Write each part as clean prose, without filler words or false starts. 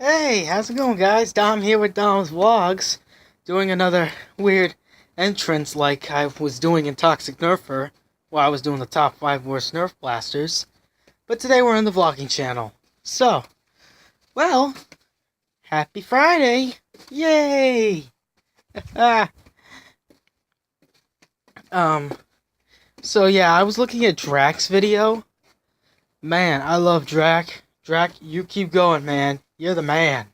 Hey, how's it going, guys? Dom here with Dom's Vlogs, doing another weird entrance like I was doing in Toxic Nerfer, while I was doing the top 5 worst Nerf blasters. But today we're on the vlogging channel. So, well, happy Friday! Yay! Ah. So yeah, I was looking at Drak's video. Man, I love Drak. Drak, you keep going, man. You're the man.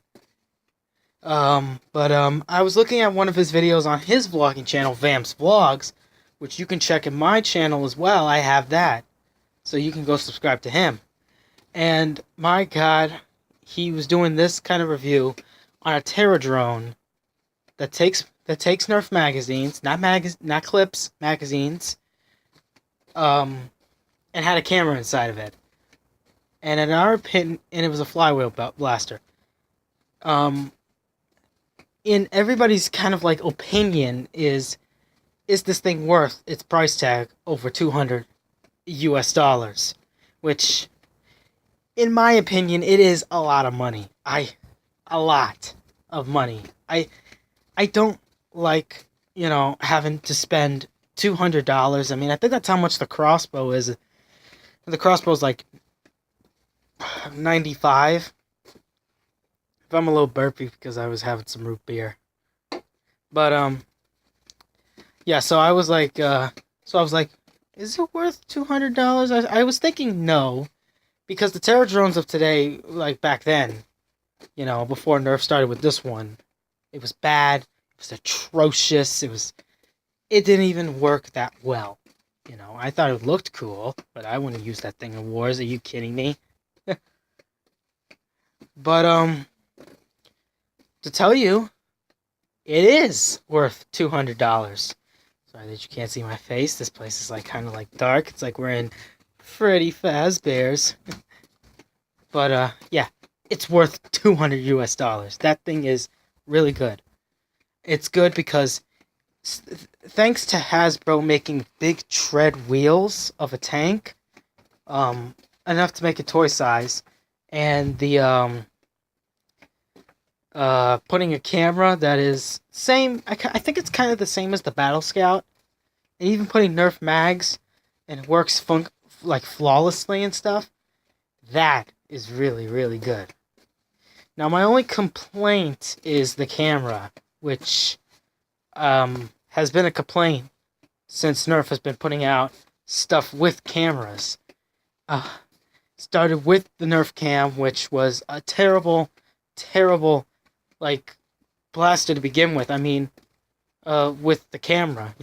I was looking at one of his videos on his vlogging channel, Vamps Vlogs, which you can check in my channel as well. I have that. So you can go subscribe to him. And my god, he was doing this kind of review on a Terra drone that takes Nerf magazines, not clips, magazines, and had a camera inside of it. And in our opinion, and it was a flywheel blaster. In everybody's kind of like opinion is this thing worth its price tag over $200 US, which in my opinion it is a lot of money. A lot of money. I don't like, having to spend $200. I mean, I think that's how much the crossbow is. The crossbow's like 95. If I'm a little burpy because I was having some root beer. But yeah, so I was like is it worth $200? I was thinking no, because the Terra drones of today, like back then, before Nerf started with this one, it was bad, it was atrocious, it didn't even work that well. I thought it looked cool, but I wouldn't use that thing in wars. Are you kidding me? But to tell you, it is worth $200. Sorry that you can't see my face. This place is like kind of like dark. It's like we're in Freddy Fazbear's. But yeah, it's worth $200 US. That thing is really good. It's good because thanks to Hasbro making big tread wheels of a tank, enough to make a toy size, and the putting a camera that is same. I think it's kind of the same as the Battle Scout, and even putting Nerf mags, and it works like flawlessly and stuff. That is really, really good. Now my only complaint is the camera, which has been a complaint since Nerf has been putting out stuff with cameras. Started with the Nerf cam, which was a terrible like blaster to begin with. I mean, with the camera,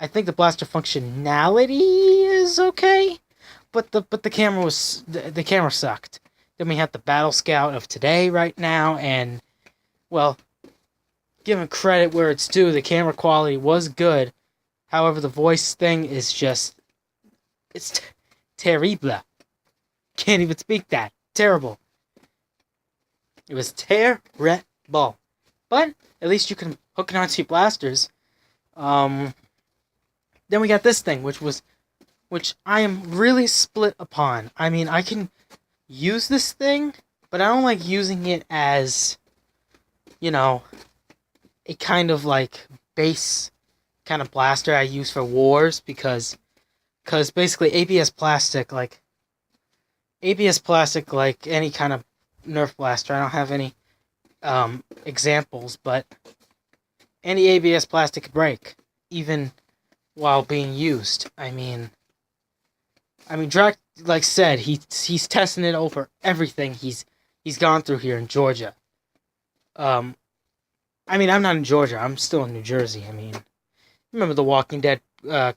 I think the blaster functionality is okay, but the camera the camera sucked. Then we have the Battle Scout of today right now, and well, giving credit where it's due, the camera quality was good. However, the voice thing is just it's terrible. Can't even speak that. Terrible. It was terrible. But at least you can hook it onto your blasters. Then we got this thing, which I am really split upon. I mean, I can use this thing, but I don't like using it as, a kind of like base kind of blaster I use for wars, because basically ABS plastic, like any kind of Nerf blaster. I don't have any examples, but any ABS plastic could break, even while being used. I mean, Drak, like said, he's testing it over everything he's gone through here in Georgia. I'm not in Georgia. I'm still in New Jersey. Remember the Walking Dead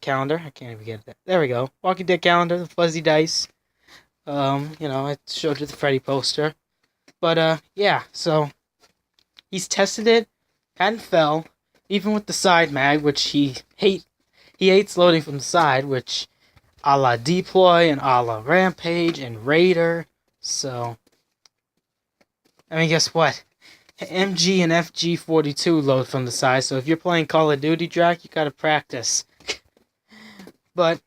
calendar? I can't even get that. There we go. Walking Dead calendar, the fuzzy dice. I showed you the Freddy poster. But, yeah, so he's tested it, hadn't fell, even with the side mag, which he hates loading from the side, which a la Deploy and a la Rampage and Raider. So, guess what? MG and FG42 load from the side, so if you're playing Call of Duty, Drak, you gotta practice. But,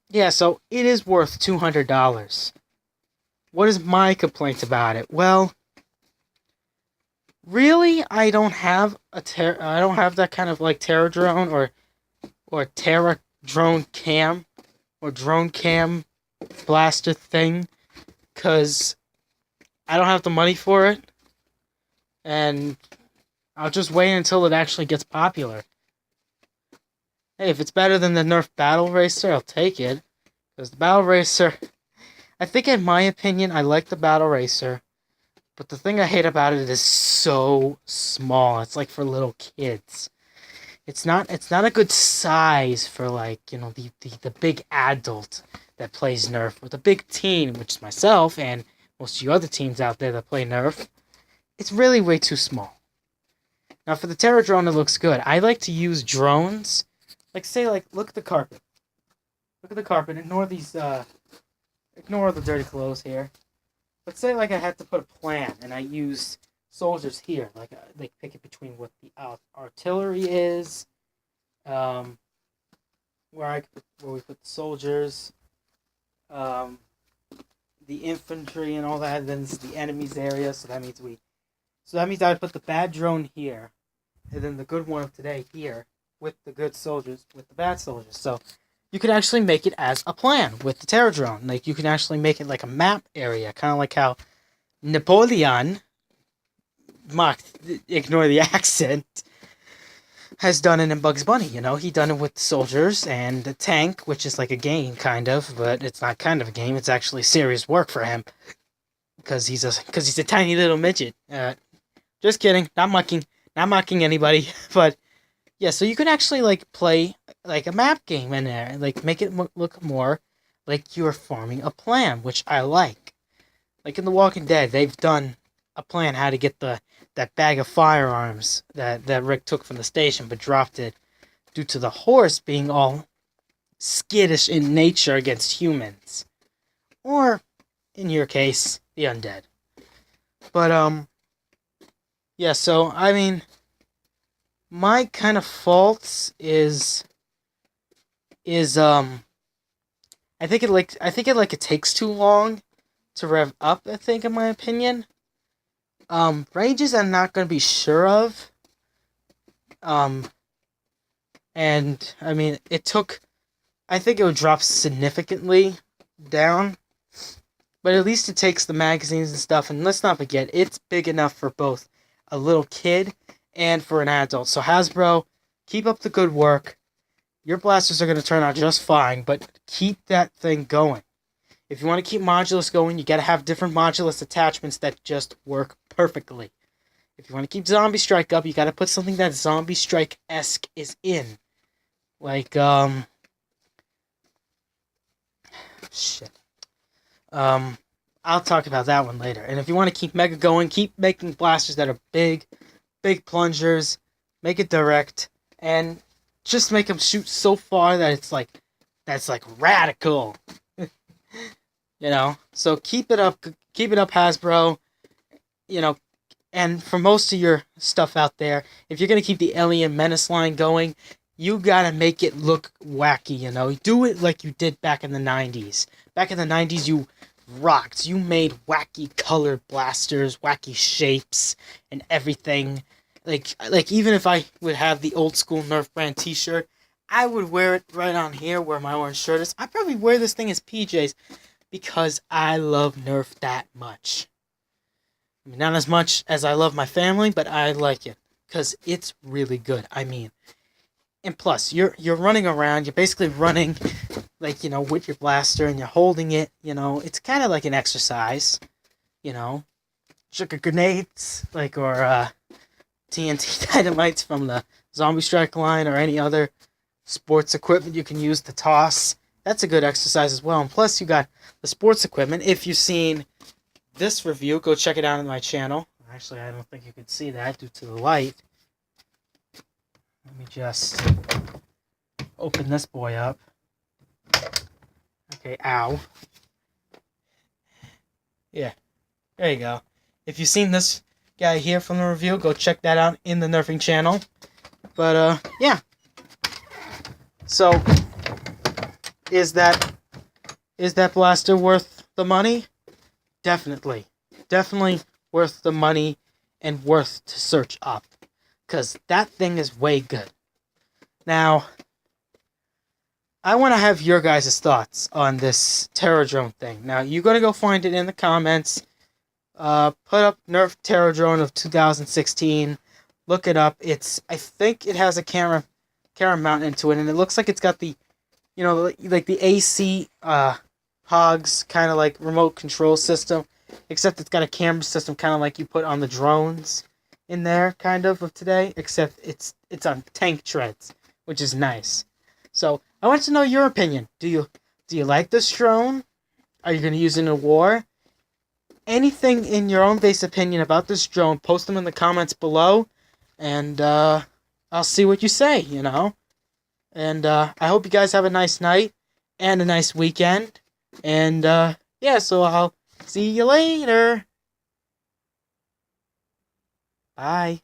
yeah, so it is worth $200. What is my complaint about it? Well, Really, I don't have I don't have that kind of like Terra drone or Terra drone cam or drone cam blaster thing, cause I don't have the money for it, and I'll just wait until it actually gets popular. Hey, if it's better than the Nerf Battle Racer, I'll take it. Because the Battle Racer, I think in my opinion, I like the Battle Racer. But the thing I hate about it is so small. It's like for little kids. It's not a good size for like, the big adult that plays Nerf. Or the big teen, which is myself and most of you other teens out there that play Nerf. It's really way too small. Now for the Terra drone, it looks good. I like to use drones. Look at the carpet. Look at the carpet. Ignore the dirty clothes here. But say like I had to put a plan and I used soldiers here. Like pick it between what the artillery is, where we put the soldiers, the infantry and all that. Then this is the enemy's area, so that means I would put the bad drone here, and then the good one of today here, with the good soldiers, with the bad soldiers. So you could actually make it as a plan with the Terra drone. Like, you can actually make it like a map area, kind of like how Napoleon, ignore the accent, has done it in Bugs Bunny. He done it with soldiers and the tank, which is like a game, kind of, but it's not kind of a game. It's actually serious work for him, because he's a tiny little midget. Just kidding, not mocking anybody, but yeah, so you could actually like play like a map game in there, like make it look more like you're forming a plan, which I like. Like in The Walking Dead, they've done a plan how to get that bag of firearms that Rick took from the station, but dropped it due to the horse being all skittish in nature against humans, or in your case, the undead. But yeah. So I mean, my kind of faults is it takes too long to rev up, I think, in my opinion. Ranges I'm not gonna be sure of. And I mean, I think it would drop significantly down, but at least it takes the magazines and stuff, and let's not forget, it's big enough for both a little kid and for an adult. So Hasbro, keep up the good work. Your blasters are going to turn out just fine, but keep that thing going. If you want to keep Modulus going, you got to have different Modulus attachments that just work perfectly. If you want to keep Zombie Strike up, you got to put something that Zombie Strike-esque is in. Like, shit. I'll talk about that one later. And if you want to keep Mega going, keep making blasters that are big plungers, make it direct, and just make them shoot so far that that's like radical. So keep it up, Hasbro. And for most of your stuff out there, if you're gonna keep the Alien Menace line going, you gotta make it look wacky. Do it like you did back in the 90s. Back in the 90s, you rocked. You made wacky colored blasters, wacky shapes, and everything. Like even if I would have the old school Nerf brand t-shirt, I would wear it right on here where my orange shirt is. I'd probably wear this thing as PJs because I love Nerf that much. I mean, not as much as I love my family, but I like it because it's really good. I mean, and plus, you're running around, you're basically running, like, with your blaster, and you're holding it, it's kind of like an exercise, sugar grenades, or TNT dynamites from the Zombie Strike line, or any other sports equipment you can use to toss. That's a good exercise as well. And plus, you got the sports equipment. If you've seen this review, go check it out on my channel. Actually, I don't think you could see that due to the light. Let me just open this boy up. Okay, ow. Yeah, there you go. If you've seen this guy here from the review, go check that out in the Nerfing channel. But, yeah. So, is that blaster worth the money? Definitely. Definitely worth the money. and worth to search up. Because that thing is way good. Now, I want to have your guys' thoughts on this Terror Drone thing. Now, you're going to go find it in the comments. Put up Nerf Terror Drone of 2016. Look it up. I think it has a camera mount into it, and it looks like it's got the, like the AC hogs kind of like remote control system, except it's got a camera system kind of like you put on the drones in there, kind of today, except it's on tank treads, which is nice. So I want to know your opinion. Do you like this drone? Are you going to use it in a war? Anything in your own base opinion about this drone, post them in the comments below, and I'll see what you say, And I hope you guys have a nice night and a nice weekend. And yeah, so I'll see you later. Bye.